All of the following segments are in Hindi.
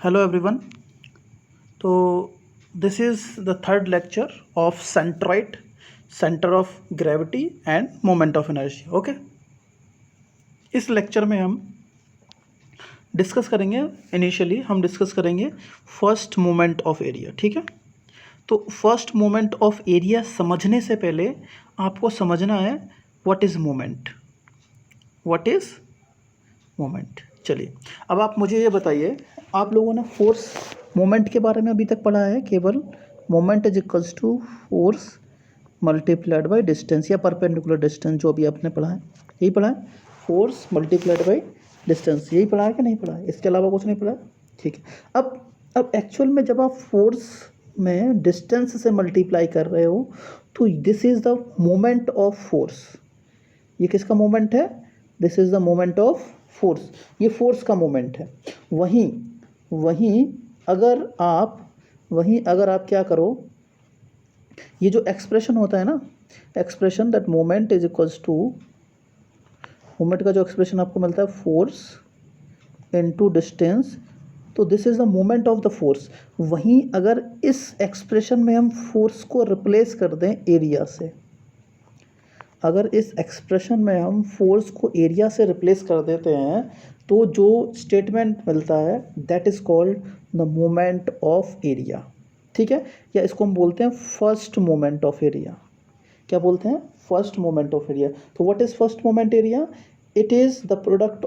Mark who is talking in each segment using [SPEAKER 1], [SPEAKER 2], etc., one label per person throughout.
[SPEAKER 1] Hello everyone. तो this is the third lecture of centroid, center of gravity and moment of inertia. Okay. इस लेक्चर में हम डिस्कस करेंगे, इनिशियली हम डिस्कस करेंगे फर्स्ट मोमेंट ऑफ एरिया. ठीक है. तो फर्स्ट मोमेंट ऑफ एरिया समझने से पहले आपको समझना है what is moment. What is moment. चलिए अब आप मुझे ये बताइए, आप लोगों ने फोर्स मोमेंट के बारे में अभी तक पढ़ा है केवल moment is equals to force multiplied by distance या परपेंडिकुलर डिस्टेंस, जो अभी आपने पढ़ा है यही पढ़ा है. फोर्स मल्टीप्लाइड बाय डिस्टेंस यही पढ़ा है कि नहीं पढ़ा है, इसके अलावा कुछ नहीं पढ़ा है. ठीक है. अब एक्चुअल में जब आप फोर्स में डिस्टेंस से मल्टीप्लाई कर रहे हो तो this is the moment of force. ये किसका मोमेंट है? This is the moment of force. ये फोर्स का मोमेंट है. वहीं अगर आप क्या करो, ये जो एक्सप्रेशन होता है ना, expression that moment is equals to, moment का जो एक्सप्रेशन आपको मिलता है फोर्स इनटू डिस्टेंस, तो this is the moment of the force. वहीं अगर इस एक्सप्रेशन में हम फोर्स को रिप्लेस कर दें एरिया से, अगर इस एक्सप्रेशन में हम फोर्स को एरिया से रिप्लेस कर देते हैं तो जो स्टेटमेंट मिलता है that is called the moment of area. ठीक है. या इसको हम बोलते हैं फर्स्ट मोमेंट ऑफ एरिया. क्या बोलते हैं? First moment of area. तो what is first moment area? It is the product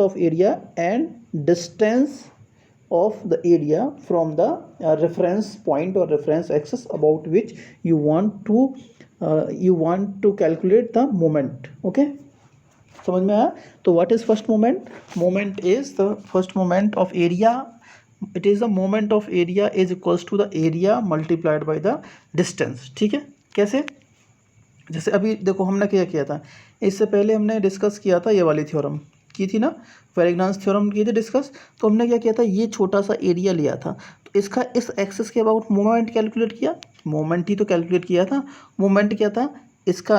[SPEAKER 1] of area and distance of the area from the reference point or reference axis about which you want to calculate the moment. Okay, समझ में आया? तो what is first moment? Moment is the first moment of area. It is the moment of area is equals to the area multiplied by the distance. ठीक है. कैसे? जैसे अभी देखो हमने क्या किया था, इससे पहले हमने डिस्कस किया था, ये वाली थ्योरम की थी ना, वेरिग्नांस थ्योरम की थी डिस्कस. तो हमने क्या किया था, ये छोटा सा एरिया लिया था, तो इसका इस एक्सिस के अबाउट मोमेंट कैलकुलेट किया. मोमेंट ही तो कैलकुलेट किया था. मोमेंट क्या था? इसका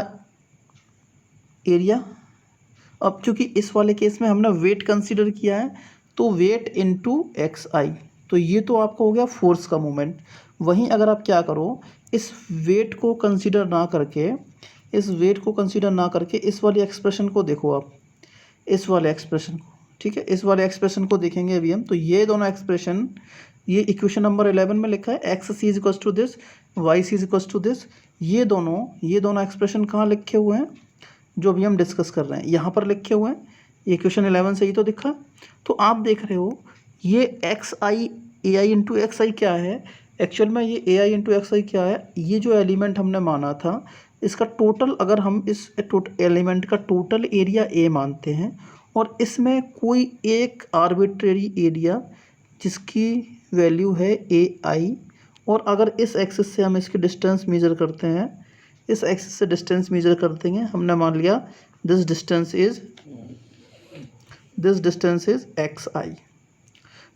[SPEAKER 1] एरिया. अब चूंकि इस वाले केस में हमने वेट कंसीडर किया है, तो वेट इनटू एक्स आई, तो ये तो आपका हो गया फोर्स का मोमेंट. वहीं अगर आप क्या करो, इस वेट को कंसीडर ना करके इस वाली एक्सप्रेशन को देखो आप, इस वाले एक्सप्रेशन को. ठीक है. इस वाले एक्सप्रेशन को देखेंगे अभी हम. तो ये दोनों एक्सप्रेशन, ये इक्वेशन नंबर 11 में लिखा है x c is equals to this, y c is equals to this. ये दोनों एक्सप्रेशन कहाँ लिखे हुए हैं? जो अभी हम डिस्कस कर रहे हैं यहाँ पर लिखे हुए हैं. इक्वेशन 11 से ही तो दिखा. तो आप देख रहे हो ये x I A I into x आई क्या है एक्चुअल में? ये ए आई इंटू एक्स आई क्या है? ये जो एलिमेंट हमने माना था इसका टोटल, अगर हम इस एलिमेंट का टोटल एरिया ए मानते हैं और इसमें कोई एक आर्बिट्रेरी एरिया जिसकी वैल्यू है ए आई, और अगर इस एक्सिस से हम इसकी डिस्टेंस मेजर करते हैं, इस एक्सिस से डिस्टेंस मेजर कर देंगे, हमने मान लिया this distance is X I.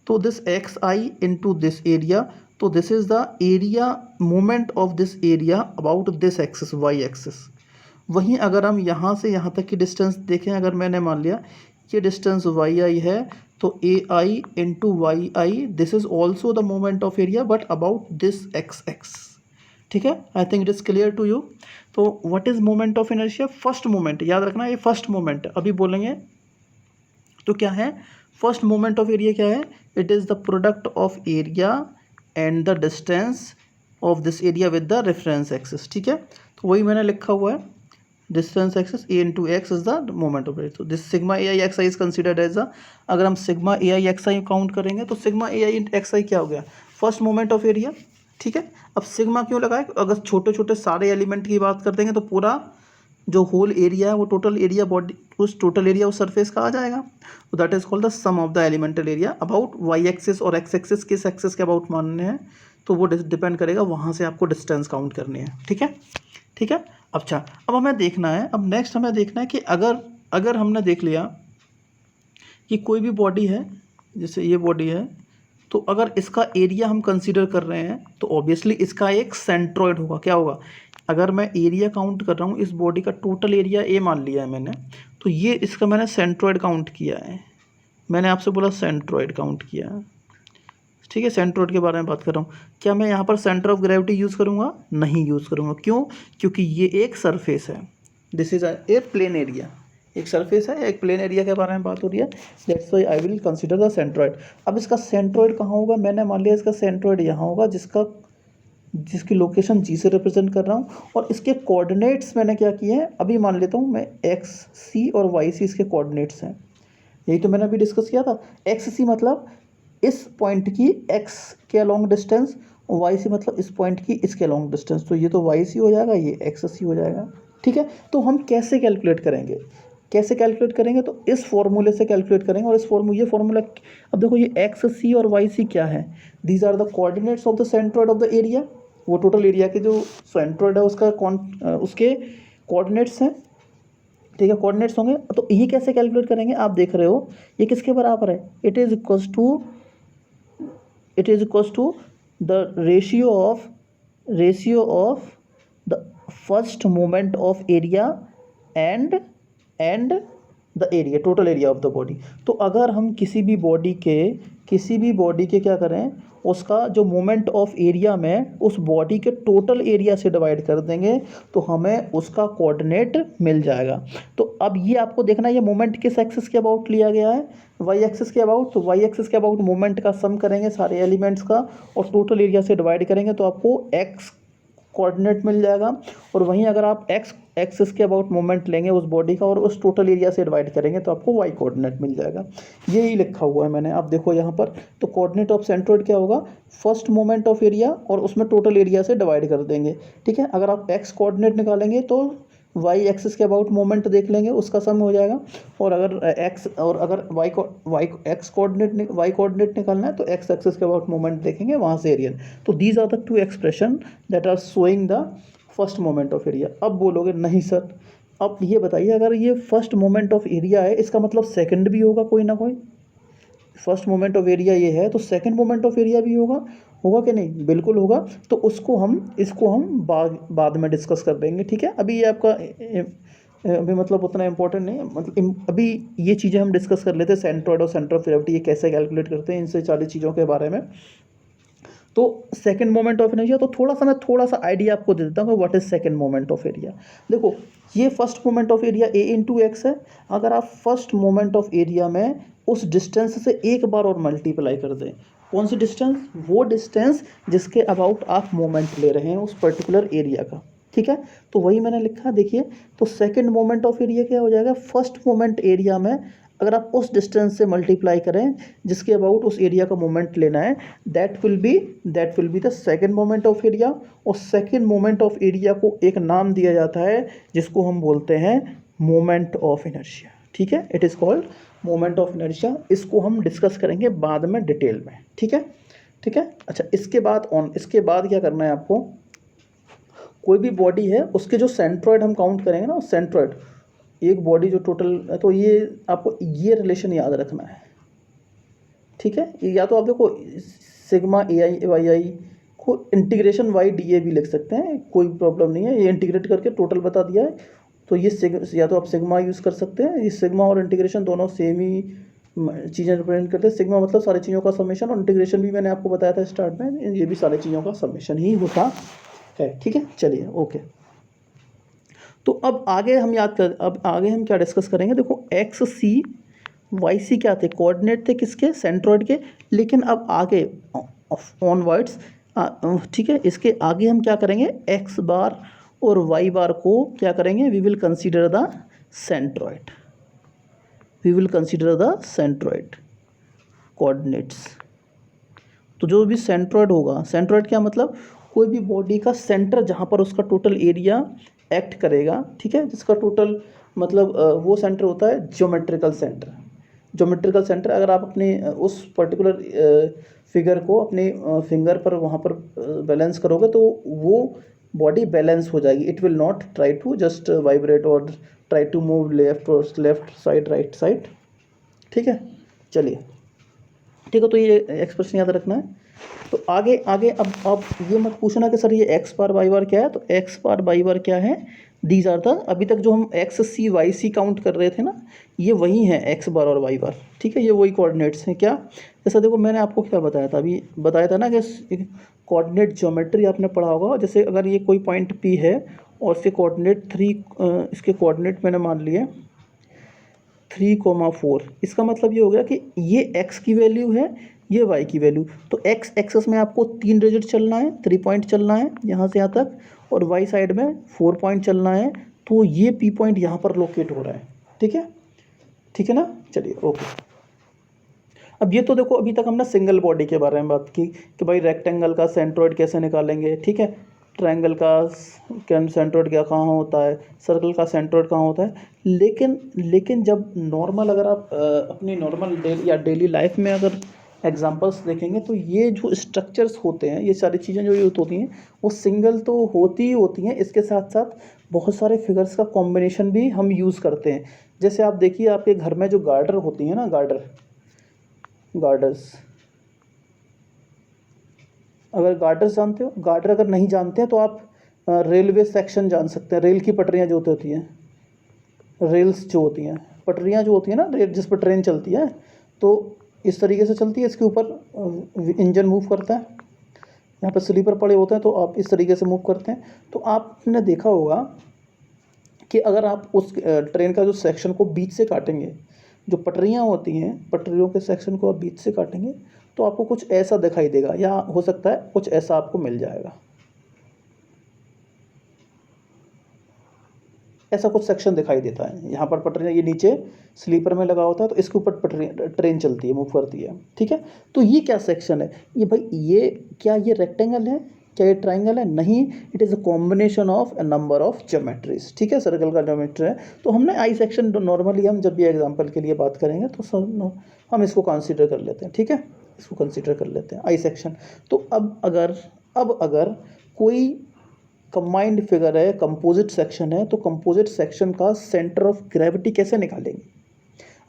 [SPEAKER 1] तो this X I into this area, तो this is the area moment of this area about this axis Y axis. वहीं अगर हम यहाँ से यहाँ तक की डिस्टेंस देखें, अगर मैंने मान लिया ये डिस्टेंस वाई आई है, तो A I into Y I, this is also the moment of area but about this X X. ठीक है. I think it is clear to you. तो what is moment of inertia? First moment. याद रखना ये फर्स्ट मोमेंट. अभी बोलेंगे तो क्या है फर्स्ट मोमेंट ऑफ एरिया? क्या है? It is the product of area and the distance of this area with the reference axis. ठीक है. तो वही मैंने लिखा हुआ है, distance axis A into X is the moment of area. तो this sigma A I X I is considered as the, अगर हम sigma A I X I count करेंगे तो सिग्मा ए आई एक्स आई क्या हो गया? First moment of area. ठीक है. अब सिग्मा क्यों लगाए? अगर छोटे छोटे सारे एलिमेंट की बात कर देंगे तो पूरा जो होल एरिया है वो टोटल एरिया बॉडी, उस टोटल एरिया उस सरफेस का आ जाएगा. तो that is called the sum of the elemental area about y axis और एक्स एक्सिस. किस एक्सिस के अबाउट मानने हैं तो वो डिपेंड करेगा, वहाँ से आपको डिस्टेंस काउंट करनी है. ठीक है. ठीक है. अच्छा, अब हमें देखना है, अब नेक्स्ट हमें देखना है कि अगर हमने देख लिया कि कोई भी बॉडी है, जैसे ये बॉडी है, तो अगर इसका एरिया हम कंसीडर कर रहे हैं तो ऑब्वियसली इसका एक सेंट्रॉइड होगा. क्या होगा? अगर मैं एरिया काउंट कर रहा हूँ, इस बॉडी का टोटल एरिया ए मान लिया है मैंने, तो ये इसका मैंने सेंट्रॉइड काउंट किया है. मैंने आपसे बोला सेंट्रोइड काउंट किया है, ठीक है, सेंट्रोइड के बारे में बात कर रहा हूँ। क्या मैं यहाँ पर सेंटर ऑफ ग्रेविटी यूज़ करूँगा? नहीं यूज़ करूँगा। क्यों? क्योंकि ये एक सरफेस है, this is a plain area, एक सरफेस है, एक प्लेन एरिया के बारे में बात हो रही है, that's why I will consider the centroid. अब इसका सेंट्रोइड कहाँ होगा? मैंने मान लिया इसका सेंट्रोइड यहाँ होगा, जिसकी लोकेशन जी से रिप्रेजेंट कर रहा हूँ, और इसके कोऑर्डिनेट्स मैंने क्या किए हैं अभी मान लेता हूँ मैं, एक्स सी और वाई सी इसके कोऑर्डिनेट्स हैं। यही तो मैंने अभी डिस्कस किया था। एक्स सी मतलब इस पॉइंट की एक्स के अलॉन्ग डिस्टेंस, और वाई सी मतलब इस पॉइंट की इसके अलॉन्ग डिस्टेंस। तो ये तो वाई सी हो जाएगा, ये एक्स सी हो जाएगा, ठीक है। तो हम कैसे कैलकुलेट करेंगे? कैसे कैलकुलेट करेंगे? तो इस फॉर्मूले से कैलकुलेट करेंगे। और ये फार्मूला, अब देखो ये एक्स सी और वाई सी क्या है? These are the coordinates of the centroid of the area. वो टोटल एरिया के जो सेंट्रोइड है उसके कोऑर्डिनेट्स हैं, ठीक है, कोऑर्डिनेट्स होंगे। तो ये कैसे कैलकुलेट करेंगे? आप देख रहे हो ये किसके बराबर है? It is equals to the ratio of the first moment of area and the area, total area of the body. तो अगर हम किसी भी बॉडी के क्या करें, उसका जो मोमेंट ऑफ एरिया में उस बॉडी के टोटल एरिया से डिवाइड कर देंगे तो हमें उसका कोऑर्डिनेट मिल जाएगा। तो अब ये आपको देखना है, ये मोमेंट किस एक्सिस के अबाउट लिया गया है? वाई एक्सिस के अबाउट। तो वाई एक्सिस के अबाउट मोमेंट का सम करेंगे सारे एलिमेंट्स का और टोटल एरिया से डिवाइड करेंगे तो आपको एक्स कोऑर्डिनेट मिल जाएगा। और वहीं अगर आप एक्स एक्सिस के अबाउट मोमेंट लेंगे उस बॉडी का और उस टोटल एरिया से डिवाइड करेंगे तो आपको वाई कोऑर्डिनेट मिल जाएगा। यही लिखा हुआ है मैंने, आप देखो यहाँ पर। तो कोऑर्डिनेट ऑफ सेंट्रोइड क्या होगा? फर्स्ट मोमेंट ऑफ एरिया और उसमें टोटल एरिया से डिवाइड कर देंगे, ठीक है। अगर आप एक्स कोऑर्डिनेट निकालेंगे तो वाई एक्सिस के अबाउट मोमेंट देख लेंगे, उसका सम हो जाएगा। और अगर y x coordinate y coordinate निकालना है तो एक्स एक्सिस के अबाउट मोमेंट देखेंगे, वहाँ से एरिया। तो these are the two expression that are showing the first moment of area. अब बोलोगे नहीं सर, अब ये बताइए, अगर ये फर्स्ट मोमेंट ऑफ एरिया है, इसका मतलब सेकंड भी होगा कोई ना कोई। फर्स्ट मोमेंट ऑफ एरिया ये है तो सेकंड मोमेंट ऑफ एरिया भी होगा कि नहीं? बिल्कुल होगा। तो इसको हम बाद में डिस्कस कर देंगे, ठीक है। अभी ये आपका अभी मतलब उतना इंपॉर्टेंट नहीं है, मतलब अभी ये चीज़ें हम डिस्कस कर लेते हैं, सेंट्रोइड और सेंटर ऑफ ग्रेविटी ये कैसे कैलकुलेट करते हैं, इनसे 40 चीज़ों के बारे में। तो सेकंड मोमेंट ऑफ इनर्शिया, तो मैं थोड़ा सा आइडिया आपको दे देता हूँ what is second moment of area. देखो ये first moment of area A into x है। अगर आप फर्स्ट मोमेंट ऑफ एरिया में उस डिस्टेंस से एक बार और मल्टीप्लाई कर दें, कौन सी डिस्टेंस? वो डिस्टेंस जिसके अबाउट आप मोमेंट ले रहे हैं उस पर्टिकुलर एरिया का, ठीक है। तो वही मैंने लिखा, देखिए। तो सेकंड मोमेंट ऑफ एरिया क्या हो जाएगा? फर्स्ट मोमेंट एरिया में अगर आप उस डिस्टेंस से मल्टीप्लाई करें जिसके अबाउट उस एरिया का मोमेंट लेना है, that will be the second moment of area. और सेकंड मोमेंट ऑफ एरिया को एक नाम दिया जाता है जिसको हम बोलते हैं मोमेंट ऑफ इनर्शिया, ठीक है। It is called moment of inertia. इसको हम डिस्कस करेंगे बाद में डिटेल में, ठीक है। अच्छा, इसके बाद क्या करना है आपको? कोई भी बॉडी है उसके जो सेंट्रोइड हम काउंट करेंगे ना, सेंट्रोइड एक बॉडी जो टोटल, तो ये आपको ये रिलेशन याद रखना है, ठीक है। या तो आप देखो सिग्मा ए आई वाई आई को इंटीग्रेशन वाई डी ए भी लिख सकते हैं, कोई प्रॉब्लम नहीं है। ये इंटीग्रेट करके टोटल बता दिया है, तो ये या तो आप सिग्मा यूज़ कर सकते हैं। ये सिग्मा और इंटीग्रेशन दोनों सेम ही चीज़ें रिप्रेजेंट करते हैं। सिग्मा मतलब सारी चीज़ों का समेशन, और इंटीग्रेशन भी मैंने आपको बताया था स्टार्ट में, ये भी सारी चीज़ों का समेशन ही होता है, ठीक है। चलिए, ओके। तो अब आगे हम क्या डिस्कस करेंगे? देखो एक्स सी वाई सी क्या थे? कोऑर्डिनेट थे किसके? सेंट्रोइड के। लेकिन अब आगे ऑनवर्ड्स, ठीक है, इसके आगे हम क्या करेंगे? एक्स बार और वाई बार को क्या करेंगे? We will consider the centroid coordinates. तो जो भी सेंट्रोइड होगा, सेंट्रोइड क्या मतलब? कोई भी बॉडी का सेंटर जहाँ पर उसका टोटल एरिया एक्ट करेगा, ठीक है, जिसका टोटल मतलब वो सेंटर होता है ज्योमेट्रिकल सेंटर। अगर आप अपने उस पर्टिकुलर फिगर को अपने फिंगर पर वहाँ पर बैलेंस करोगे तो वो बॉडी बैलेंस हो जाएगी। It will not try to just vibrate और try to move left side right side, ठीक है। चलिए, ठीक है, तो ये एक्सप्रेशन याद रखना है। तो आगे अब ये मत पूछना कि सर ये एक्स बार वाई बार क्या है। तो एक्स बार वाई बार क्या है? दीज आर द, अभी तक जो हम एक्स सी वाई सी काउंट कर रहे थे ना, ये वही हैं एक्स बार और वाई बार, ठीक है, ये वही कोऑर्डिनेट्स हैं। क्या, जैसा देखो मैंने आपको क्या बताया था, अभी बताया था ना कि कोऑर्डिनेट ज्योमेट्री आपने पढ़ा होगा। जैसे अगर ये कोई पॉइंट पी है और इसके कोऑर्डिनेट इसके कोऑर्डिनेट मैंने मान लिए 3,4, इसका मतलब ये हो गया कि ये x की वैल्यू है, ये y की वैल्यू। तो x एक्सेस में आपको 3 डिजिट चलना है, 3 पॉइंट चलना है यहाँ से यहाँ तक, और y साइड में 4 पॉइंट चलना है। तो ये p पॉइंट यहाँ पर लोकेट हो रहा है, ठीक है, ठीक है ना। चलिए ओके। अब ये तो देखो अभी तक हमने सिंगल बॉडी के बारे में बात की कि भाई रेक्टेंगल का सेंट्रोइड कैसे निकालेंगे, ठीक है, ट्रायंगल का सेंट्रोइड क्या कहाँ होता है, सर्कल का सेंट्रोइड कहाँ होता है। लेकिन जब नॉर्मल अगर आप अपनी नॉर्मल डेली लाइफ में अगर एग्जांपल्स देखेंगे तो ये जो स्ट्रक्चर्स होते हैं, ये सारी चीज़ें जो यूज होती हैं वो सिंगल तो होती ही होती हैं, इसके साथ साथ बहुत सारे फिगर्स का कॉम्बिनेशन भी हम यूज़ करते हैं। जैसे आप देखिए आपके घर में जो गार्डर होती हैं ना, गार्डर्स, अगर गार्डर्स जानते हो, गार्डर अगर नहीं जानते हैं तो आप रेलवे सेक्शन जान सकते हैं। रेल की पटरियाँ जो होती हैं, रेल्स जो होती हैं, पटरियाँ जो होती हैं ना, रेल जिस पर ट्रेन चलती है, तो इस तरीके से चलती है, इसके ऊपर इंजन मूव करता है, यहाँ पर स्लीपर पड़े होते हैं तो आप इस तरीके से मूव करते हैं। तो आपने देखा होगा कि अगर आप उस ट्रेन का जो सेक्शन को बीच से काटेंगे, जो पटरियाँ होती हैं, पटरियों के सेक्शन को आप बीच से काटेंगे तो आपको कुछ ऐसा दिखाई देगा, या हो सकता है कुछ ऐसा आपको मिल जाएगा। ऐसा कुछ सेक्शन दिखाई देता है, यहाँ पर पटरियाँ, ये नीचे स्लीपर में लगा होता है तो इसके ऊपर पटरियाँ, ट्रेन चलती है, मूव करती है, ठीक है। तो ये क्या सेक्शन है, ये भाई ये क्या, ये रेक्टेंगल है, क्या ये ट्राइंगल है, नहीं, it is a combination of a number of geometries, ठीक है, सर्कल का ज्योमेट्री है। तो हमने आई सेक्शन नॉर्मली हम जब भी एग्जाम्पल के लिए बात करेंगे तो हम इसको कंसिडर कर लेते हैं, ठीक है, इसको कंसिडर कर लेते हैं आई सेक्शन। तो अब अगर कोई कंबाइंड फिगर है, कंपोजिट सेक्शन है, तो कंपोजिट सेक्शन का सेंटर ऑफ ग्रेविटी कैसे निकालेंगे।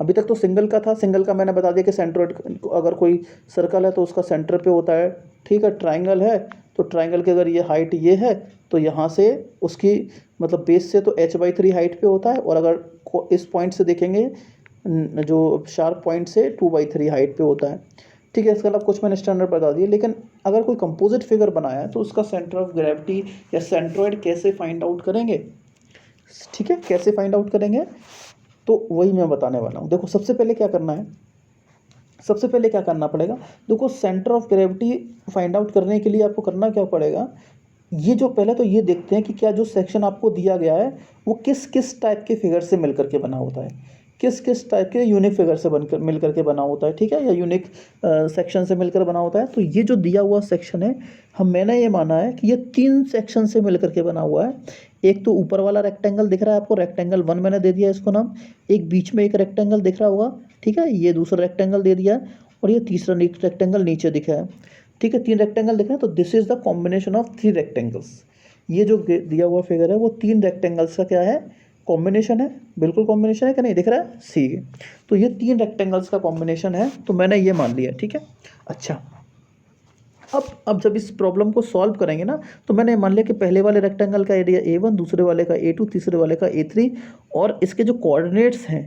[SPEAKER 1] अभी तक तो सिंगल का था, सिंगल का मैंने बता दिया कि सेंट्रोइड, अगर कोई सर्कल है तो उसका सेंटर पे होता है, ठीक है। ट्राइंगल है तो ट्राइंगल की अगर ये हाइट ये है तो यहाँ से उसकी मतलब बेस से तो h/3 हाइट पे होता है, और अगर इस पॉइंट से देखेंगे जो शार्प पॉइंट से 2/3 हाइट पे होता है, ठीक है। इसके अलावा कुछ मैंने स्टैंडर्ड बता दिए। लेकिन अगर कोई कंपोजिट फिगर बनाया है तो उसका सेंटर ऑफ ग्रेविटी या सेंट्रोइड कैसे फाइंड आउट करेंगे, ठीक है, कैसे फाइंड आउट करेंगे, तो वही मैं बताने वाला हूँ। देखो सबसे पहले क्या करना है, सबसे पहले क्या करना पड़ेगा, देखो centre of gravity find out करने के लिए आपको करना क्या पड़ेगा, ये जो पहले तो ये देखते हैं कि क्या जो सेक्शन आपको दिया गया है वो किस किस टाइप के फिगर से मिलकर के बना होता है, किस किस टाइप के यूनिक फिगर से बनकर मिलकर के बना होता है, ठीक है, या यूनिक सेक्शन से मिलकर बना होता है। तो ये जो दिया हुआ सेक्शन है, मैंने ये माना है कि ये 3 सेक्शन से मिलकर के बना हुआ है। एक तो ऊपर वाला रेक्टेंगल दिख रहा है आपको, रेक्टेंगल 1 मैंने दे दिया इसको नाम। एक बीच में एक रेक्टेंगल दिख रहा होगा, ठीक है, ये दूसरा रेक्टेंगल दे दिया, और ये तीसरा रेक्टेंगल नीचे दिखा है, ठीक है। 3 रेक्टेंगल दिख रहे हैं, तो this is the combination of 3 rectangles. ये जो दिया हुआ फिगर है वो 3 रेक्टेंगल्स का क्या है, कॉम्बिनेशन है। बिल्कुल कॉम्बिनेशन है कि नहीं, दिख रहा है, सी। तो ये 3 रेक्टेंगल्स का कॉम्बिनेशन है, तो मैंने ये मान लिया, ठीक है। अच्छा, अब जब इस प्रॉब्लम को सॉल्व करेंगे ना, तो मैंने मान लिया कि पहले वाले रेक्टेंगल का एरिया A1, दूसरे वाले का A2, तीसरे वाले का A3, और इसके जो कोऑर्डिनेट्स हैं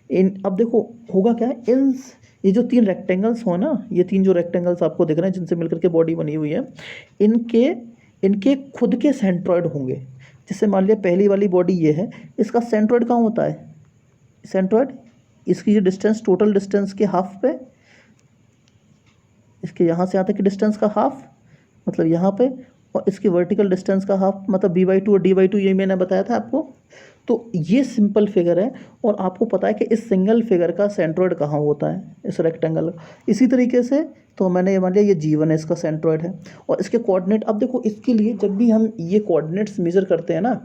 [SPEAKER 1] इन, अब देखो होगा क्या, इन ये जो 3 रेक्टेंगल्स हो ना, ये 3 जो रेक्टेंगल्स आपको दिख रहे हैं जिनसे मिलकर के बॉडी बनी हुई है, इनके इनके खुद के सेंट्रॉइड होंगे। जैसे मान लिया पहली वाली बॉडी ये है, इसका सेंट्रॉइड कहाँ होता है, सेंट्रॉइड इसकी जो डिस्टेंस, टोटल डिस्टेंस के हाफ पे, इसके यहाँ से यहाँ तक की डिस्टेंस का हाफ मतलब यहाँ पे, और इसकी वर्टिकल डिस्टेंस का हाफ मतलब b/2 और d/2, ये मैंने बताया था आपको। तो ये सिंपल फिगर है, और आपको पता है कि इस सिंगल फिगर का सेंट्रॉइड कहाँ होता है, इस रेक्टेंगल। इसी तरीके से तो मैंने ये मान लिया ये G1 है, इसका सेंट्रॉइड है, और इसके कोऑर्डिनेट, अब देखो इसके लिए जब भी हम ये कोऑर्डिनेट्स मेजर करते हैं ना,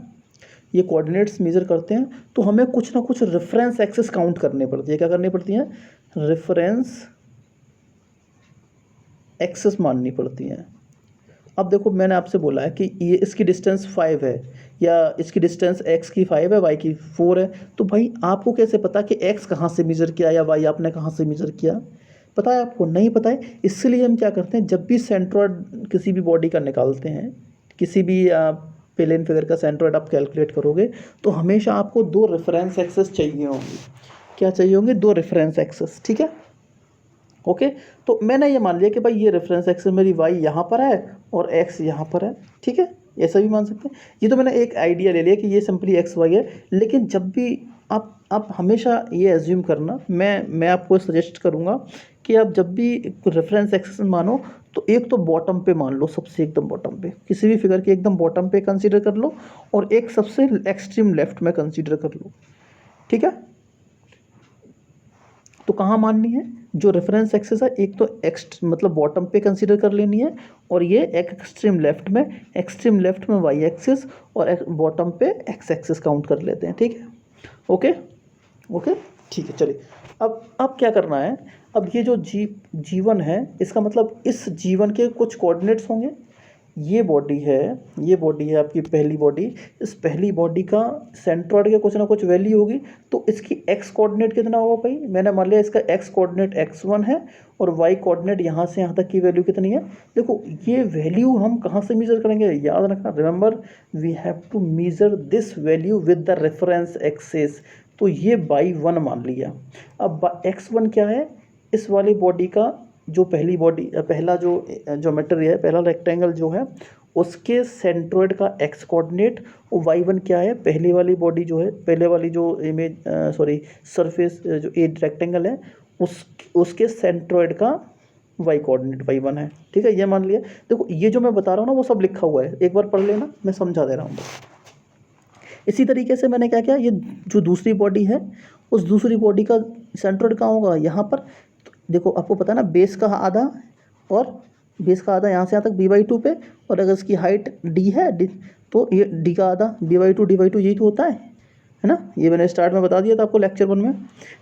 [SPEAKER 1] ये कोऑर्डिनेट्स मेजर करते हैं तो हमें कुछ ना कुछ रेफरेंस एक्सिस काउंट करनी पड़ती है। क्या करनी पड़ती है, रेफरेंस एक्सिस माननी पड़ती हैं। अब देखो मैंने आपसे बोला है कि ये इसकी डिस्टेंस 5 है, या इसकी डिस्टेंस x की 5 है, y की 4 है, तो भाई आपको कैसे पता कि x कहाँ से मेज़र किया या y आपने कहाँ से मेज़र किया, पता है आपको, नहीं पता है। इसलिए हम क्या करते हैं, जब भी सेंट्रॉइड किसी भी बॉडी का निकालते हैं, किसी भी प्लेन फिगर का सेंट्रोइड आप कैलकुलेट करोगे तो हमेशा आपको 2 रेफरेंस एक्सेस चाहिए होंगे। क्या चाहिए होंगे? 2 रेफरेंस एक्सेस, ठीक है। ओके, तो मैंने ये मान लिया कि भाई ये रेफरेंस एक्सेस मेरी y यहाँ पर है और x यहाँ पर है, ठीक है, ऐसा भी मान सकते हैं। ये तो मैंने एक आइडिया ले लिया कि ये सिंपली एक्स वाई है, लेकिन जब भी आप हमेशा ये एज्यूम करना, मैं आपको सजेस्ट करूँगा कि आप जब भी रेफरेंस एक्सेस मानो तो एक तो बॉटम पे मान लो, सबसे एकदम बॉटम पे, किसी भी फिगर के एकदम बॉटम पे कंसीडर कर लो, और एक सबसे एक्सट्रीम लेफ्ट में कंसीडर कर लो, ठीक है। तो कहाँ माननी है? जो रेफरेंस एक्सेस है एक तो मतलब बॉटम पे कंसीडर कर लेनी है, और ये एक्सट्रीम लेफ्ट में वाई एक्सिस और बॉटम पे एक्स एक्सिस काउंट कर लेते हैं, ठीक है। ओके ओके, ठीक है। चलिए अब क्या करना है? अब ये जो जीवन है, इसका मतलब इस जीवन के कुछ कोऑर्डिनेट्स होंगे। ये बॉडी है आपकी पहली बॉडी। इस पहली बॉडी का सेंट्रॉइड के कुछ ना कुछ वैल्यू होगी, तो इसकी एक्स कोऑर्डिनेट कितना होगा भाई? मैंने मान लिया इसका एक्स कोऑर्डिनेट x1 है और वाई कोऑर्डिनेट यहाँ से यहाँ तक की वैल्यू कितनी है। देखो ये वैल्यू हम कहाँ से मेजर करेंगे, याद रखना, remember we have to measure this value with the reference axis. तो ये बाई 1 मान लिया। अब x1 क्या है? इस वाली बॉडी का जो पहला जो ज्योमेट्री है, पहला रेक्टेंगल जो है, उसके सेंट्रोइड का एक्स कोऑर्डिनेट, और y1 क्या है? पहली वाली बॉडी जो है, पहले वाली जो सरफेस जो रेक्टेंगल है, उसके सेंट्रोइड का y कोऑर्डिनेट y1 है, ठीक है। ये मान लिया। देखो ये जो मैं बता रहा हूँ ना वो सब लिखा हुआ है, एक बार पढ़ लेना, मैं समझा दे रहा हूँ। इसी तरीके से मैंने क्या किया, ये जो दूसरी बॉडी है, उस दूसरी बॉडी का सेंट्रोइड कहाँ होगा? यहाँ पर। देखो आपको पता है ना, बेस का आधा यहाँ से यहाँ तक b/2 पे, और अगर इसकी हाइट d है, तो ये d का आधा b/2 यही तो होता है ना। ये मैंने स्टार्ट में बता दिया था आपको लेक्चर 1 में,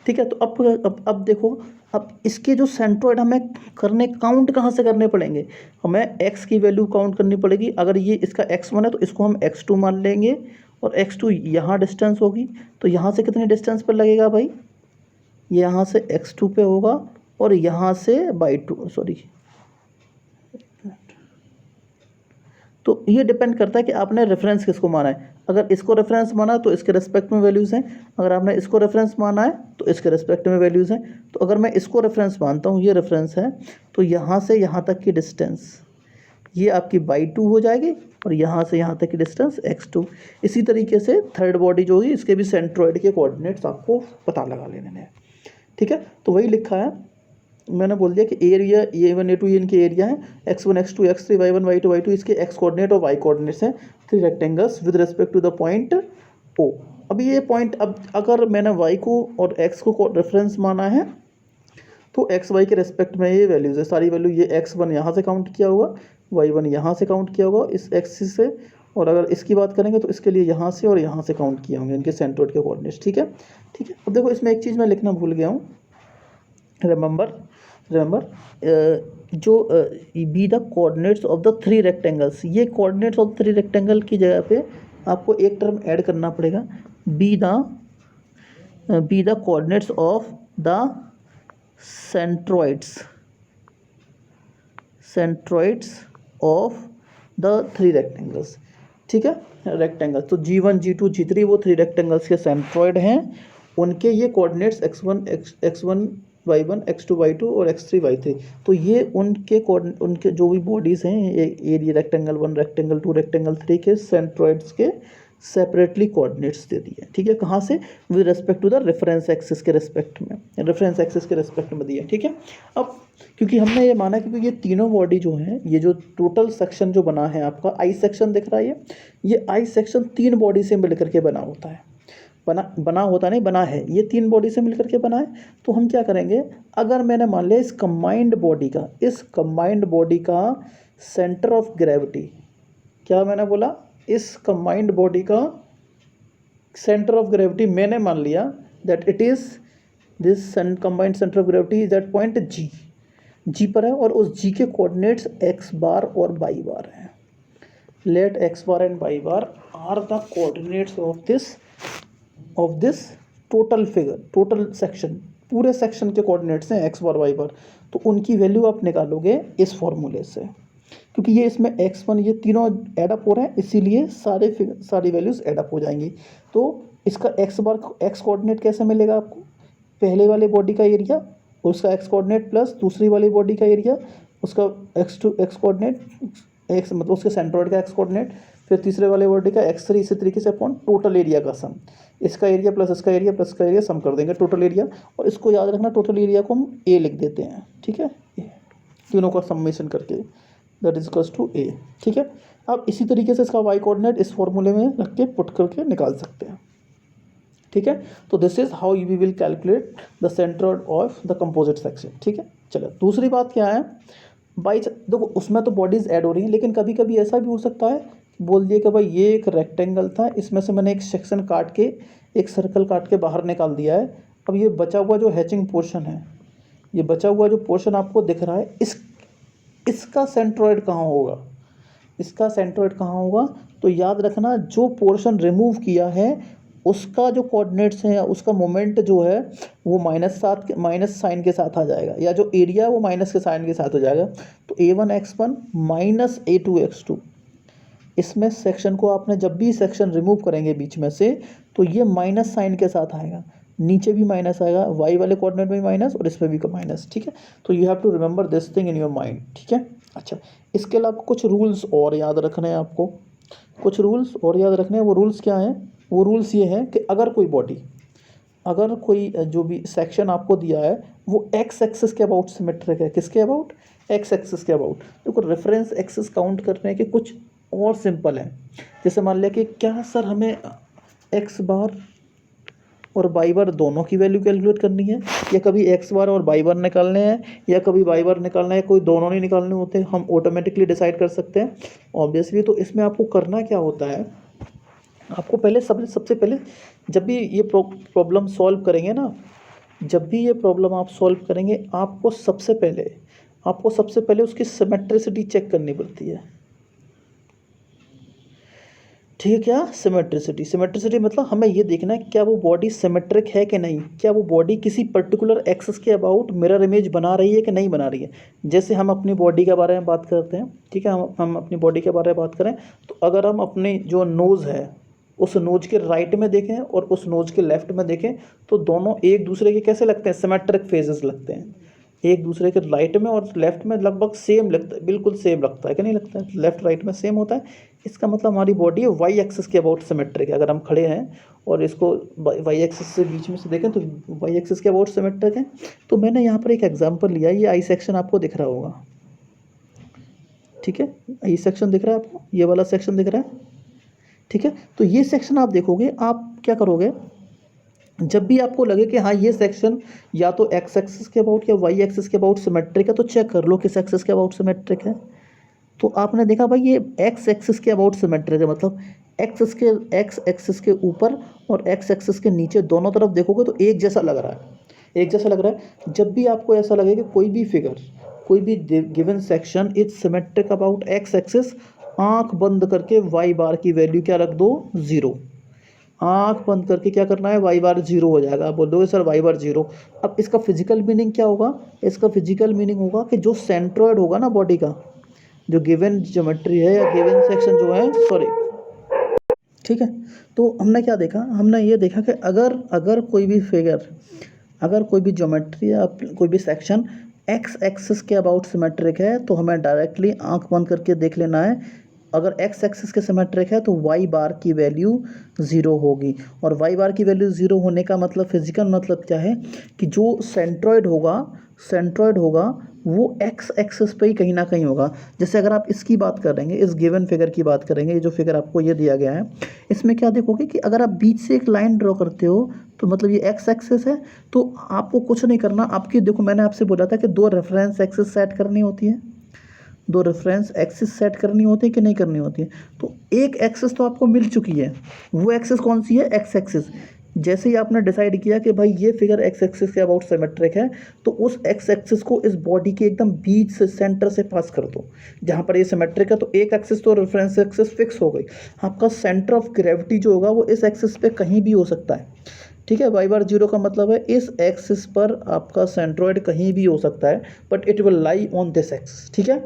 [SPEAKER 1] ठीक है। तो अब देखो, अब इसके जो सेंट्रोइड हमें काउंट कहाँ से करने पड़ेंगे? हमें x की वैल्यू काउंट करनी पड़ेगी। अगर ये इसका x1 है तो इसको हम x2 मान लेंगे, और x2 यहाँ डिस्टेंस होगी, तो यहाँ से कितने डिस्टेंस पर लगेगा भाई? यहाँ से x2 पे होगा, और यहाँ से तो ये डिपेंड करता है कि आपने रेफरेंस किसको माना है। अगर इसको रेफरेंस माना तो इसके रेस्पेक्ट में वैल्यूज़ हैं, अगर आपने इसको रेफरेंस माना है तो इसके रेस्पेक्ट में वैल्यूज़ हैं। तो अगर मैं इसको रेफरेंस मानता हूँ, ये रेफरेंस है, तो यहाँ से यहाँ तक की डिस्टेंस ये आपकी बाई 2 हो जाएगी, और यहाँ से यहाँ तक की डिस्टेंस x2। इसी तरीके से थर्ड बॉडी जो होगी, इसके भी सेंट्रोइड के कोऑर्डिनेट्स आपको पता लगा लेने हैं, ठीक है। तो वही लिखा है, मैंने बोल दिया कि एरिया A1 A2 ये इनके एरिया है, x1 x2 x3 y1 y2 y2 इसके x कोऑर्डिनेट और y कोऑर्डिनेट्स हैं, 3 rectangles with respect to the point O। अब ये पॉइंट, अब अगर मैंने y को और x को रेफरेंस माना है, तो एक्स वाई के रेस्पेक्ट में ये वैल्यूज़ है, सारी वैल्यू। ये x1 यहाँ से काउंट किया होगा, y1 यहाँ से काउंट किया होगा इस एक्सिस से, और अगर इसकी बात करेंगे तो इसके लिए यहाँ से और यहाँ से काउंट किए होंगे इनके सेंट्रोइड के कोऑर्डिनेट्स, ठीक है। अब देखो इसमें एक चीज़ मैं लिखना भूल गया हूँ, रिमेंबर जो be the coordinates of the 3 rectangles, ये कोऑर्डिनेट्स ऑफ 3 रेक्टेंगल की जगह पे आपको एक टर्म ऐड करना पड़ेगा, be the coordinates of the centroids of the 3 rectangles, ठीक है। रेक्टेंगल्स तो G1 G2 G3 वो 3 रेक्टेंगल्स के सेंट्रोइड हैं, उनके ये coordinates x1 y1 x2 y2 और x3 y3। तो ये उनके जो भी बॉडीज़ हैं, एरिया रेक्टेंगल 1 रेक्टेंगल 2 रेक्टेंगल 3 के सेंट्रोइड्स के सेपरेटली कोऑर्डिनेट्स दे दिए, ठीक है। कहाँ से? With respect to the reference axis के रेस्पेक्ट में दिया, ठीक है। अब क्योंकि हमने ये माना, क्योंकि ये तीनों बॉडी जो हैं, ये जो टोटल सेक्शन जो बना है आपका आई सेक्शन दिख रहा है, ये आई सेक्शन 3 बॉडी से मिलकर के बना होता है, बना है, ये 3 बॉडी से मिलकर के बना है। तो हम क्या करेंगे, अगर मैंने मान लिया इस कंबाइंड बॉडी का सेंटर ऑफ ग्रेविटी, क्या मैंने बोला, इस कंबाइंड बॉडी का सेंटर ऑफ ग्रेविटी मैंने मान लिया that it is this combined centre of gravity is that point G पर है, और उस जी के कोऑर्डिनेट्स x बार और y बार हैं। Let x bar and y bar are the coordinates of this total section, पूरे सेक्शन के कोऑर्डिनेट्स हैं x बार y बार। तो उनकी वैल्यू आप निकालोगे इस फॉर्मूले से, क्योंकि ये इसमें x1 ये तीनों एडअप हो रहे हैं, इसीलिए सारी वैल्यूज़ एडअप हो जाएंगी। तो इसका x कोऑर्डिनेट कैसे मिलेगा आपको, पहले वाले बॉडी का एरिया और उसका x कोऑर्डिनेट प्लस दूसरी वाली बॉडी का एरिया, उसका x कोऑर्डिनेट x मतलब उसके सेंट्रॉइड का x कोऑर्डिनेट, फिर तीसरे वाले बॉडी का x3, इसी तरीके से अपॉन टोटल एरिया का सम, इसका एरिया प्लस इसका एरिया प्लस इसका एरिया सम कर देंगे टोटल एरिया। और इसको याद रखना, टोटल एरिया को हम a लिख देते हैं, ठीक है, तीनों का सम्मेशन करके that is equals to a, ठीक है। अब इसी तरीके से इसका y कोऑर्डिनेट इस फॉर्मूले में रख के पुट करके निकाल सकते हैं, ठीक है। तो this is how we will calculate the centroid of the composite section, ठीक है। चलो दूसरी बात क्या है, देखो उसमें तो बॉडीज ऐड हो रही हैं, लेकिन कभी कभी ऐसा भी हो सकता है, बोल दिए कि भाई ये एक रेक्टेंगल था, इसमें से मैंने एक सेक्शन काट के एक सर्कल काट के बाहर निकाल दिया है। अब ये बचा हुआ जो हैचिंग पोर्शन है, ये बचा हुआ जो पोर्शन आपको दिख रहा है, इसका सेंट्रोइड कहाँ होगा, इसका सेंट्रोइड कहाँ होगा, तो याद रखना जो पोर्शन रिमूव किया है उसका जो कोऑर्डिनेट्स हैं, उसका मोमेंट जो है वो माइनस साइन के साथ आ जाएगा, या जो एरिया है वो माइनस के साइन के साथ हो जाएगा। तो a1x1 माइनस a2x2, इसमें सेक्शन को आपने जब भी सेक्शन रिमूव करेंगे बीच में से, तो ये माइनस साइन के साथ आएगा, नीचे भी माइनस आएगा, y वाले कोऑर्डिनेट में भी माइनस और इसमें भी माइनस, ठीक है। तो you have to remember this thing in your mind, ठीक है। अच्छा, इसके अलावा कुछ रूल्स और याद रखने हैं आपको, कुछ रूल्स और याद रखने हैं। वो रूल्स क्या हैं, वो रूल्स ये हैं कि अगर कोई जो भी सेक्शन आपको दिया है वो एक्स एक्सिस के अबाउट सिमेट्रिक है, किसके अबाउट, एक्स एक्सिस के अबाउट। देखो रेफरेंस एक्सिस काउंट करने के कुछ और सिंपल है, जैसे मान लिया कि क्या सर हमें एक्स बार और वाई बार दोनों की वैल्यू कैलकुलेट करनी है, या कभी एक्स बार और वाई बार निकालने हैं, या कभी वाई बार निकालना है, कोई दोनों नहीं निकालने होते, हम ऑटोमेटिकली डिसाइड कर सकते हैं ऑब्वियसली। तो इसमें आपको करना क्या होता है, आपको पहले सबसे पहले जब भी ये प्रॉब्लम सॉल्व करेंगे ना, जब भी ये प्रॉब्लम आप सॉल्व करेंगे, आपको सबसे पहले उसकी सिमेट्रिसिटी चेक करनी पड़ती है, ठीक है। क्या सिमेट्रिसिटी मतलब हमें ये देखना है क्या वो बॉडी सिमेट्रिक है कि नहीं, क्या वो बॉडी किसी पर्टिकुलर एक्सिस के अबाउट मिरर इमेज बना रही है कि नहीं बना रही है। जैसे हम अपनी बॉडी के बारे में बात करते हैं, ठीक है, हम अपनी बॉडी के बारे में बात करें, तो अगर हम अपनी जो नोज़ है उस नोज के राइट में देखें और उस नोज के लेफ्ट में देखें, तो दोनों एक दूसरे के कैसे लगते हैं, सिमेट्रिक फेजेस लगते हैं, एक दूसरे के राइट में और लेफ्ट में लगभग सेम लगता है, बिल्कुल सेम लगता है कि नहीं लगता है, लेफ्ट राइट में सेम होता है। इसका मतलब हमारी बॉडी वाई एक्सिस के अबाउट सिमेट्रिक है। अगर हम खड़े हैं और इसको वाई एक्सिस से बीच में से देखें तो वाई एक्सिस के अबाउट सिमेट्रिक है। तो मैंने यहाँ पर एक एग्जाम्पल लिया, ये आई सेक्शन आपको दिख रहा होगा, ठीक है, आई सेक्शन दिख रहा है आपको, ये वाला सेक्शन दिख रहा है, ठीक है। तो ये सेक्शन आप देखोगे, आप क्या करोगे, जब भी आपको लगे कि हाँ ये सेक्शन या तो एक्स एक्सिस के अबाउट या वाई एक्सिस के अबाउट सिमेट्रिक है, तो चेक कर लो किस एक्सिस के अबाउट सिमेट्रिक है। तो आपने देखा भाई ये एक्स एक्सिस के अबाउट सिमेट्रिक है, मतलब एक्स एक्सिस के ऊपर और एक्स एक्सिस के नीचे दोनों तरफ देखोगे तो एक जैसा लग रहा है, एक जैसा लग रहा है। जब भी आपको ऐसा लगे कि कोई भी फिगर, कोई भी given section is symmetric about x axis, आँख बंद करके वाई बार की वैल्यू क्या रख दो, 0। आँख बंद करके क्या करना है, वाई बार 0 हो जाएगा। आप बोल दोगे सर वाई बार 0। अब इसका फिजिकल मीनिंग क्या होगा, इसका फिजिकल मीनिंग होगा कि जो सेंट्रॉइड होगा ना बॉडी का, जो गिवन ज्योमेट्री है या गिवन सेक्शन जो है, सॉरी, ठीक है। तो हमने क्या देखा, हमने ये देखा कि अगर कोई भी फिगर, अगर कोई भी ज्योमेट्री या कोई भी सेक्शन एक्स एक्सिस के अबाउट सिमेट्रिक है, तो हमें डायरेक्टली आंख बंद करके देख लेना है। अगर एक्स एक्सिस के सिमेट्रिक है तो वाई बार की वैल्यू 0 होगी, और वाई बार की वैल्यू 0 होने का मतलब फिजिकल मतलब क्या है कि जो सेंट्रॉइड होगा वो एक्स एक्सिस पे ही कहीं ना कहीं होगा। जैसे अगर आप इसकी बात करेंगे, इस गिवन फिगर की बात करेंगे, ये जो फिगर आपको ये दिया गया है, इसमें क्या देखोगे कि अगर आप बीच से एक लाइन ड्रॉ करते हो तो मतलब ये एक्स एक्सिस है, तो आपको कुछ नहीं करना। आपकी देखो मैंने आपसे बोला था कि 2 रेफरेंस एक्सिस सेट करनी होती है, 2 रेफरेंस एक्सिस सेट करनी होती है कि नहीं करनी होती है। तो एक एक्सिस तो आपको मिल चुकी है, वो एक्सिस कौन सी है, एक्स एक्सिस। जैसे ही आपने डिसाइड किया कि भाई ये फिगर एक्स एक्सिस के अबाउट सिमेट्रिक है, तो उस एक्स एक्सिस को इस बॉडी के एकदम बीच से, सेंटर से पास कर दो। जहाँ पर ये सिमेट्रिक है तो एक एक्सिस तो रेफरेंस एक्सिस फिक्स हो गई, आपका सेंटर ऑफ ग्रेविटी जो होगा वो इस एक्सिस पे कहीं भी हो सकता है, ठीक है। वाई बार 0 का मतलब है इस एक्सिस पर आपका सेंट्रॉइड कहीं भी हो सकता है, but it will lie on this axis, ठीक है।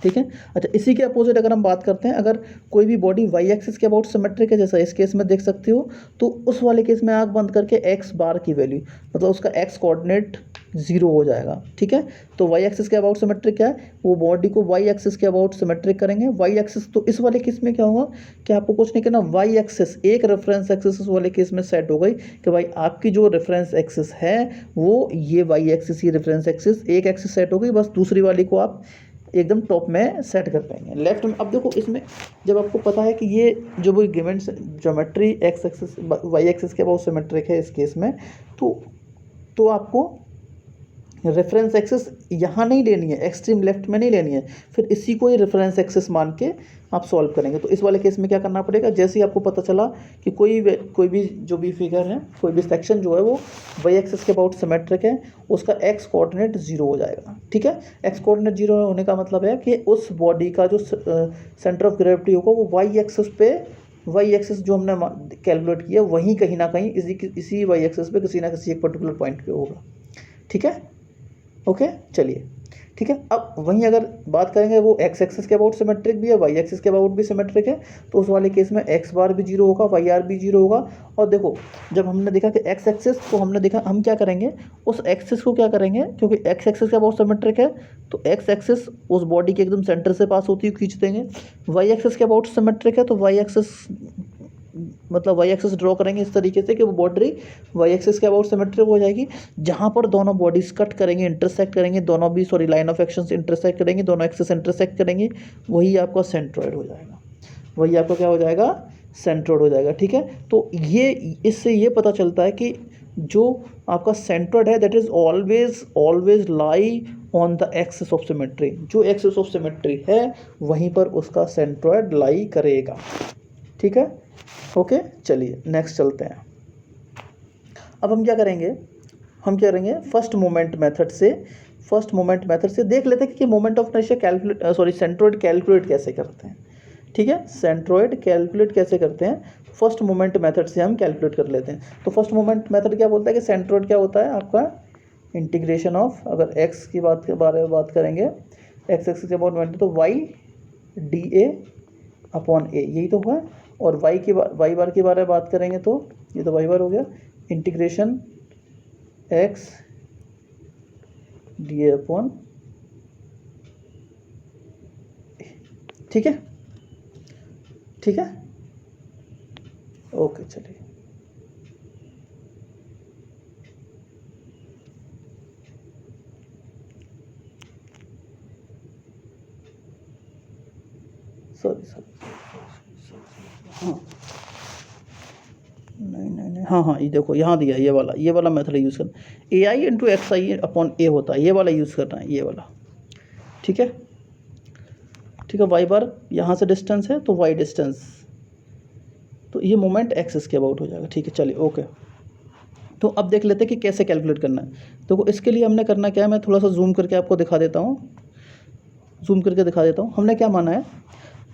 [SPEAKER 1] ठीक है। अच्छा, इसी के अपोजिट अगर हम बात करते हैं, अगर कोई भी बॉडी वाई एक्सिस के अबाउट सिमेट्रिक है, जैसा इस केस में देख सकते हो, तो उस वाले केस में आँख बंद करके एक्स बार की वैल्यू, मतलब उसका एक्स कोऑर्डिनेट 0 हो जाएगा। ठीक है, तो वाई एक्सिस के अबाउट सिमेट्रिक क्या है, वो बॉडी को वाई एक्सिस के अबाउट सिमेट्रिक करेंगे। वाई एक्सिस, तो इस वाले केस में क्या होगा कि आपको कुछ नहीं करना, वाई एक्सिस एक रेफरेंस एक्सिस उस वाले केस में सेट हो गई कि भाई आपकी जो रेफरेंस एक्सिस है वो ये वाई एक्सिस, ये रेफरेंस एक्सिस एक एक्सिस सेट हो गई, बस दूसरी वाली को आप एकदम टॉप में सेट कर पाएंगे लेफ्ट में। अब देखो इसमें जब आपको पता है कि ये जो भी given geometry x axis Y axis के अबाउट सिमेट्रिक है इस केस में, तो आपको रेफरेंस एक्सिस यहाँ नहीं लेनी है, एक्सट्रीम लेफ्ट में नहीं लेनी है, फिर इसी को ही रेफरेंस एक्सिस मान के आप सॉल्व करेंगे। तो इस वाले केस में क्या करना पड़ेगा, जैसे ही आपको पता चला कि कोई भी जो भी फिगर है, कोई भी सेक्शन जो है वो वाई एक्सिस के अबाउट सिमेट्रिक है, उसका एक्स कोऑर्डिनेट 0 हो जाएगा। ठीक है, एक्स कोऑर्डिनेट 0 होने का मतलब है कि उस बॉडी का जो सेंटर ऑफ ग्रेविटी होगा वो वाई एक्सिस पे, वाई एक्सिस जो हमने कैलकुलेट किया वहीं कहीं ना कहीं इसी वाई एक्सिस पे किसी ना किसी एक पर्टिकुलर पॉइंट पे होगा। ठीक है, ओके चलिए ठीक है। अब वहीं अगर बात करेंगे वो एक्स एक्सिस के अबाउट सिमेट्रिक भी है, वाई एक्सिस के अबाउट भी सिमेट्रिक है, तो उस वाले केस में एक्स बार भी 0 होगा, वाई आर भी 0 होगा। और देखो जब हमने देखा कि एक्स एक्सिस, तो हमने देखा हम क्या करेंगे, उस एक्सिस को क्या करेंगे, क्योंकि एक्स एक्सिस के अबाउट सिमेट्रिक है तो एक्स एक्सिस उस बॉडी के एकदम सेंटर से पास होती हुई खींच देंगे। वाई एक्सिस के अबाउट सिमेट्रिक है तो वाई एक्सिस, मतलब वाई एक्सिस ड्रॉ करेंगे इस तरीके से कि वो बॉडी वाई एक्सिस के अबाउट सिमेट्रिक हो जाएगी। जहाँ पर दोनों बॉडीज कट करेंगे, इंटरसेक्ट करेंगे, दोनों भी लाइन ऑफ एक्शन से इंटरसेक्ट करेंगे, दोनों एक्सिस इंटरसेक्ट करेंगे, वही आपका सेंट्रॉइड हो जाएगा, वही आपका क्या हो जाएगा, सेंट्रॉइड हो जाएगा। ठीक है, तो ये इससे ये पता चलता है कि जो आपका सेंट्रॉइड है that is always lie on the axis of symmetry, जो एक्सिस ऑफ सिमेट्री है वहीं पर उसका सेंट्रॉइड लाई करेगा। ठीक है, ओके चलिए नेक्स्ट चलते हैं। अब हम क्या करेंगे, फर्स्ट मोमेंट मेथड से देख लेते हैं कि moment of inertia centroid calculate कैसे करते हैं। ठीक है, सेंट्रॉइड कैलकुलेट कैसे करते हैं, फर्स्ट मोमेंट मेथड से हम कैलकुलेट कर लेते हैं। तो फर्स्ट मोमेंट मेथड क्या बोलता है कि सेंट्रॉइड क्या होता है आपका, इंटीग्रेशन ऑफ, अगर एक्स की बारे में बात करेंगे, एक्स एक्सिस के अबाउट 20 तो वाई डी ए अपॉन ए, यही तो हुआ। और वाई बार के बारे में बात करेंगे तो ये तो वाई बार हो गया, integration x D A upon, ठीक है ओके चलिए। सॉरी हाँ नहीं हाँ ये देखो यहाँ दिया, ये वाला मेथड यूज़ करना, ए I into x I upon ए होता है, ये वाला यूज़ करना है, ये वाला। ठीक है, वाई बार यहाँ से डिस्टेंस है तो वाई डिस्टेंस, तो ये मोमेंट एक्सिस के अबाउट हो जाएगा। ठीक है चलिए ओके। तो अब देख लेते हैं कि कैसे कैलकुलेट करना है। देखो इसके लिए हमने करना क्या है, मैं थोड़ा सा जूम करके आपको दिखा देता हूँ, हमने क्या माना है,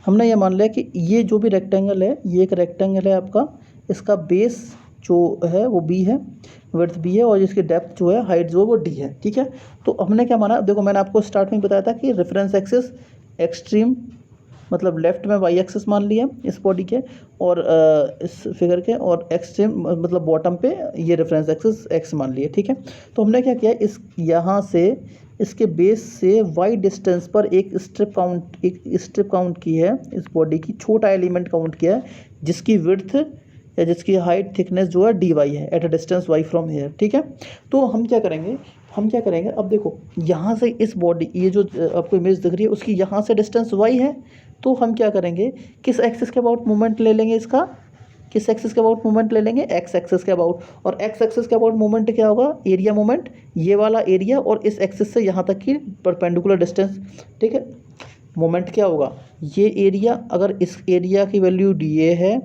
[SPEAKER 1] हमने ये मान लिया कि ये जो भी रेक्टेंगल है, ये एक रेक्टेंगल है आपका, इसका बेस जो है वो बी है, विड्थ बी है, और इसकी डेप्थ जो है, हाइट जो है वो डी है। ठीक है, तो हमने क्या माना, देखो मैंने आपको स्टार्ट में बताया था कि रेफरेंस एक्सिस एक्सट्रीम मतलब लेफ्ट में वाई एक्सिस मान लिया इस बॉडी के, और इस फिगर के, और एक्सट्रीम मतलब बॉटम पे ये रेफरेंस एक्सिस एक्स मान लिया। ठीक है, तो हमने क्या किया, इस यहाँ से इसके बेस से वाई डिस्टेंस पर एक स्ट्रिप काउंट की है, इस बॉडी की छोटा एलिमेंट काउंट किया है जिसकी विड्थ या जिसकी हाइट थिकनेस जो है डी वाई है at a distance y from here. ठीक है, तो हम क्या करेंगे, अब देखो यहाँ से इस बॉडी, ये जो आपको इमेज दिख रही है उसकी यहाँ से डिस्टेंस वाई है, तो हम क्या करेंगे, किस एक्सिस के अबाउट मूवमेंट ले लेंगे, किस एक्सिस के अबाउट मूवमेंट ले लेंगे, एक्स एक्सिस के अबाउट। और एक्स एक्सिस के अबाउट मूवमेंट क्या होगा, एरिया मूवमेंट, ये वाला एरिया और इस एक्सिस से यहाँ तक की परपेंडिकुलर डिस्टेंस। ठीक है, मोमेंट क्या होगा, ये एरिया, अगर इस एरिया की वैल्यू डी ए है,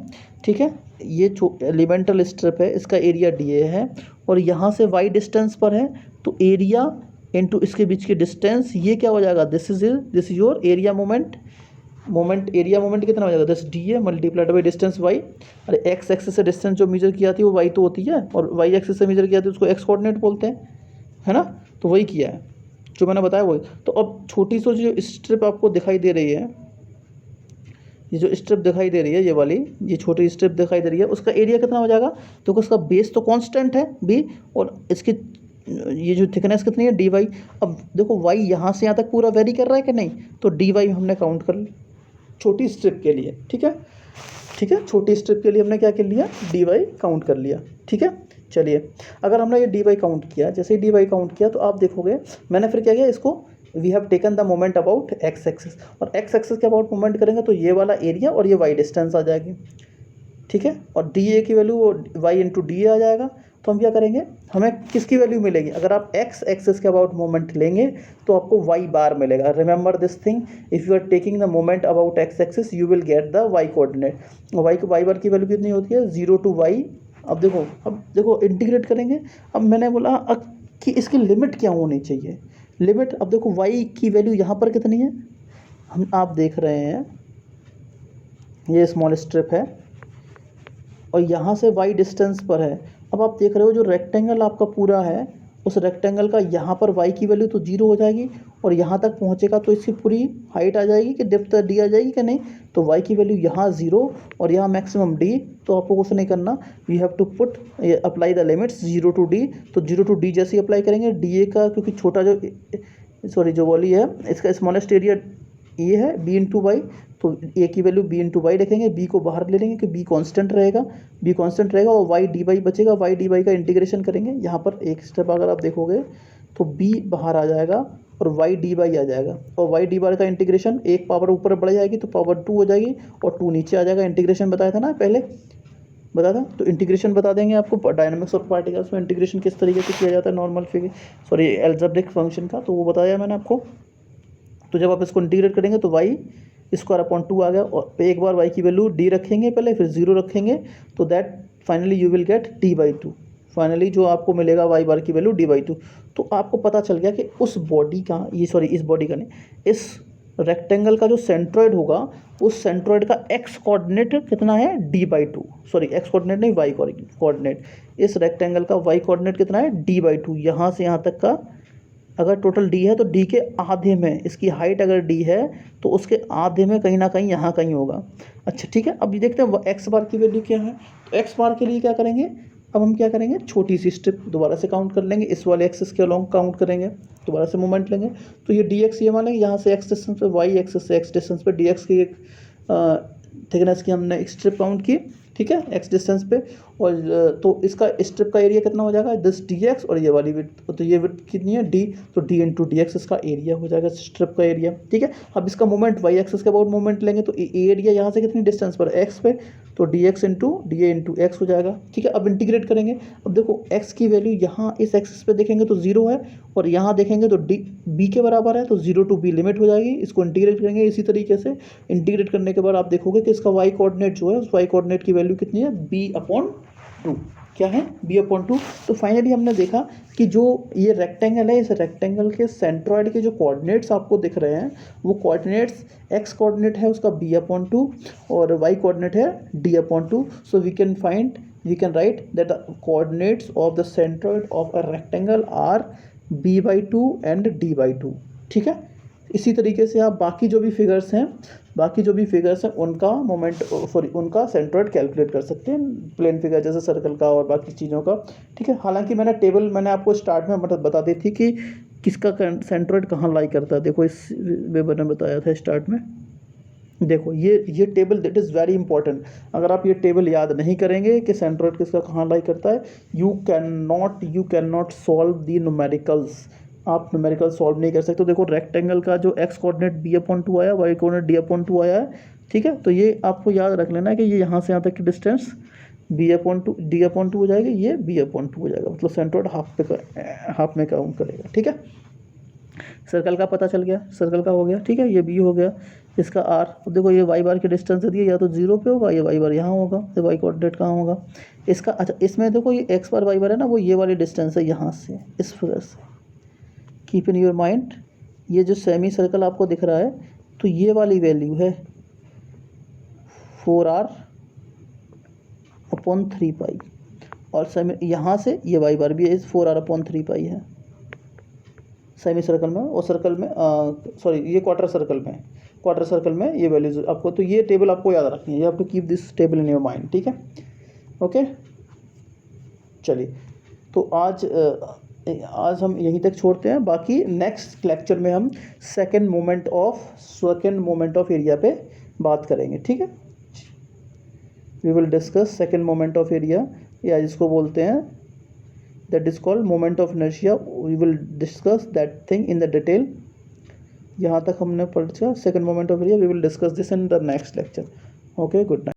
[SPEAKER 1] ठीक है, ये एलिमेंटल स्ट्रिप है, इसका एरिया डी ए है, और यहाँ से वाई डिस्टेंस पर है, तो एरिया इनटू इसके बीच की डिस्टेंस, ये क्या हो जाएगा, this is your area area moment कितना हो जाएगा, this d a multiplied by distance y. अरे एक्स एक्सिस से डिस्टेंस जो मेजर किया थी वो वाई तो होती है, और वाई एक्सिस से मेजर किया था उसको एक्स कोऑर्डिनेट बोलते हैं, है ना, तो वही किया है। जो मैंने बताया वही। तो अब छोटी सी जो स्ट्रिप आपको दिखाई दे रही है, ये जो स्ट्रिप दिखाई दे रही है, ये वाली, ये छोटी स्ट्रिप दिखाई दे रही है, उसका एरिया कितना हो जाएगा? तो उसका बेस तो कांस्टेंट है बी, और इसकी ये जो थिकनेस कितनी है डी वाई। अब देखो वाई यहाँ से यहाँ तक पूरा वेरी कर रहा है कि नहीं, तो डी वाई हमने काउंट कर ली छोटी स्ट्रिप के लिए। ठीक है, ठीक है, छोटी स्ट्रिप के लिए हमने क्या कर लिया, डी वाई काउंट कर लिया। ठीक है, चलिए अगर हमने ये डी वाई काउंट किया, जैसे ही डी वाई काउंट किया तो आप देखोगे मैंने फिर क्या किया, इसको we have taken the moment about x axis, और एक्स एक्सिस के अबाउट मोमेंट करेंगे तो ये वाला एरिया और ये वाई डिस्टेंस आ जाएगी। ठीक है, और डी ए की value Y into D A आ जाएगा। तो हम क्या करेंगे, हमें किसकी वैल्यू मिलेगी, अगर आप एक्स एक्सिस के अबाउट मोमेंट लेंगे तो आपको वाई बार मिलेगा। Remember this thing, if you are taking the moment about x axis you will get the Y coordinate. Y bar की वैल्यू कितनी होती है, 0 टू वाई। अब देखो इंटीग्रेट करेंगे। अब मैंने बोला कि इसकी लिमिट क्या होनी चाहिए, लिमिट। अब देखो वाई की वैल्यू यहाँ पर कितनी है, हम आप देख रहे हैं ये स्मॉल स्ट्रिप है और यहाँ से वाई डिस्टेंस पर है। अब आप देख रहे हो जो रेक्टेंगल आपका पूरा है, उस रेक्टेंगल का यहाँ पर वाई की वैल्यू तो 0 हो जाएगी, और यहाँ तक पहुँचेगा तो इसकी पूरी हाइट आ जाएगी कि डेप्थ डी आ जाएगी कि नहीं। तो वाई की वैल्यू यहाँ 0 और यहाँ मैक्सिमम डी। तो आपको कुछ नहीं करना, we have to put apply the limits 0 to d. तो 0 टू डी जैसे ही अप्लाई करेंगे, डी ए का क्योंकि छोटा जो वॉली है इसका स्मॉलेस्ट एरिया ये है बी इंटू वाई, तो ए की वैल्यू बी इंटू वाई रखेंगे, बी को बाहर ले लेंगे कि बी कांस्टेंट रहेगा और वाई डी वाई बचेगा। वाई डी वाई का इंटीग्रेशन करेंगे, यहाँ पर एक स्टेप अगर आप देखोगे तो बी बाहर आ जाएगा और वाई डी वाई आ जाएगा, और वाई डी वाई का इंटीग्रेशन एक पावर ऊपर बढ़ जाएगी तो पावर 2 हो जाएगी और 2 नीचे आ जाएगा। इंटीग्रेशन बताया था ना पहले, बताया था, तो इंटीग्रेशन बता देंगे आपको डायनामिक्स और पार्टिकल्स में इंटीग्रेशन किस तरीके से किया जाता है नॉर्मल फिगर एल्जेब्रिक फंक्शन का, तो वो बताया मैंने आपको। तो जब आप इसको इंटीग्रेट करेंगे तो वाई स्क्वायर अपॉन 2 आ गया, और एक बार वाई की वैल्यू डी रखेंगे पहले, फिर 0 रखेंगे, तो that finally you will gate D by 2। Finally जो आपको मिलेगा वाई बार की वैल्यू डी बाई 2। तो आपको पता चल गया कि उस बॉडी का इस बॉडी का नहीं, इस रेक्टेंगल का जो सेंट्रॉइड होगा, उस सेंट्रॉइड का एक्स कोऑर्डिनेट कितना है, डी बाई 2। एक्स कोऑर्डिनेट नहीं, वाई कोऑर्डिनेट। इस रेक्टेंगल का वाई कोऑर्डिनेट कितना है, डी बाई 2। यहाँ से यहाँ तक का अगर टोटल डी है तो डी के आधे में, इसकी हाइट अगर डी है तो उसके आधे में कहीं ना कहीं यहाँ कहीं होगा। अच्छा ठीक है, अब ये देखते हैं एक्स बार की वैल्यू क्या है। तो एक्स बार के लिए क्या करेंगे, अब हम क्या करेंगे, छोटी सी स्ट्रिप दोबारा से काउंट कर लेंगे, इस वाले एक्सिस के अलॉन्ग काउंट करेंगे, दोबारा से मोमेंट लेंगे। तो ये डी एक्स ये मान लेंगे, यहाँ से एक्स डिस्टेंस पे, वाई एक्सिस से एक्स डिस्टेंस पे डी एक्स की एक थिकनेस की हमने एक स्ट्रिप काउंट की। ठीक है, एक्स डिस्टेंस पे, और तो इसका स्ट्रिप का एरिया कितना हो जाएगा, दिस डी एक्स, और ये वाली विड्थ, तो ये विड्थ कितनी है डी, तो डी इंटू डी एक्स इसका एरिया हो जाएगा, स्ट्रिप का एरिया। ठीक है, अब इसका मोमेंट वाई एक्सिस के अबाउट मोमेंट लेंगे तो एरिया यहाँ से कितनी डिस्टेंस पर, एक्स पे, तो डी एक्स इंटू डी ए इंटू एक्स हो जाएगा। ठीक है, अब इंटीग्रेट करेंगे। अब देखो एक्स की वैल्यू यहाँ इस एक्सिस पे देखेंगे तो 0 है, और यहाँ देखेंगे तो डी बी के बराबर है, तो 0 टू बी लिमिट हो जाएगी। इसको इंटीग्रेट करेंगे इसी तरीके से। इंटीग्रेट करने के बाद आप देखोगे कि इसका वाई कोऑर्डिनेट जो है, उस वाई कोऑर्डिनेट की वैल्यू कितनी है, बी अपॉन 2। क्या है, बी अपॉन 2। तो फाइनली हमने देखा कि जो ये रेक्टेंगल है, इस रेक्टेंगल के सेंट्रॉइड के जो कोऑर्डिनेट्स आपको दिख रहे हैं, वो कोऑर्डिनेट्स एक्स कोऑर्डिनेट है उसका बी अपॉन 2 और वाई कोऑर्डिनेट है d upon 2। So we can write that the coordinates of the centroid of a rectangle are b by 2 and d by 2। ठीक है, इसी तरीके से आप बाकी जो भी फिगर्स हैं उनका मोमेंट उनका सेंट्रॉइड कैलकुलेट कर सकते हैं, प्लेन फिगर जैसे सर्कल का और बाकी चीज़ों का। ठीक है, हालांकि मैंने आपको स्टार्ट में मतलब बता दी थी कि किसका सेंट्रॉइड कहाँ लाई करता है। देखो इस वेबर ने बताया था स्टार्ट में। देखो ये table that is very important. अगर आप ये टेबल याद नहीं करेंगे कि सेंट्रॉइड किसका कहाँ लाई करता है, you can not solve the numericals. आप न्यूमेरिकल सॉल्व नहीं कर सकते। तो देखो रेक्टेंगल का जो एक्स कोऑर्डिनेट बी अपॉन 2 आया, वाई कोऑर्डिनेट डी अपॉन 2 आया है। ठीक है, तो ये आपको याद रख लेना है कि ये यहाँ से यहाँ तक की distance b upon 2 d upon 2 हो जाएगी, ये बी अपॉन 2 हो जाएगा, मतलब सेंट्रॉइड हाफ में काउंट करेगा। ठीक है, सर्कल का पता चल गया, सर्कल का हो गया। ठीक है, ये बी हो गया, इसका आर। अब देखो ये वाई बार की डिस्टेंस दी है, या तो 0 पे होगा या वाई बार यहाँ होगा, तो वाई कोऑर्डिनेट कहाँ होगा इसका। अच्छा, इसमें देखो ये एक्स बार वाई बार है ना, वो ये वाली डिस्टेंस है यहाँ से इस फिगर से। कीप इन योर माइंड, ये जो सेमी सर्कल आपको दिख रहा है, तो ये वाली वैल्यू है 4r अपॉन 3 पाई, और सेमी यहाँ से ये वाई बार भी है 4r अपॉन 3 पाई है। सेमी सर्कल में और सर्कल में सॉरी ये क्वार्टर सर्कल में, क्वार्टर सर्कल में ये वैल्यूज आपको, तो ये टेबल आपको याद रखनी है, you have to keep this table in your mind, ठीक है। ओके चलिए, तो आज हम यहीं तक छोड़ते हैं, बाकी नेक्स्ट लेक्चर में हम सेकंड मोमेंट ऑफ एरिया पे बात करेंगे, ठीक है। We will discuss second moment of area, या जिसको बोलते हैं that is called moment of inertia. We will discuss that thing in the detail. यहाँ तक हमने पढ़ा second moment of area, we will discuss this in the next lecture. Okay, good night.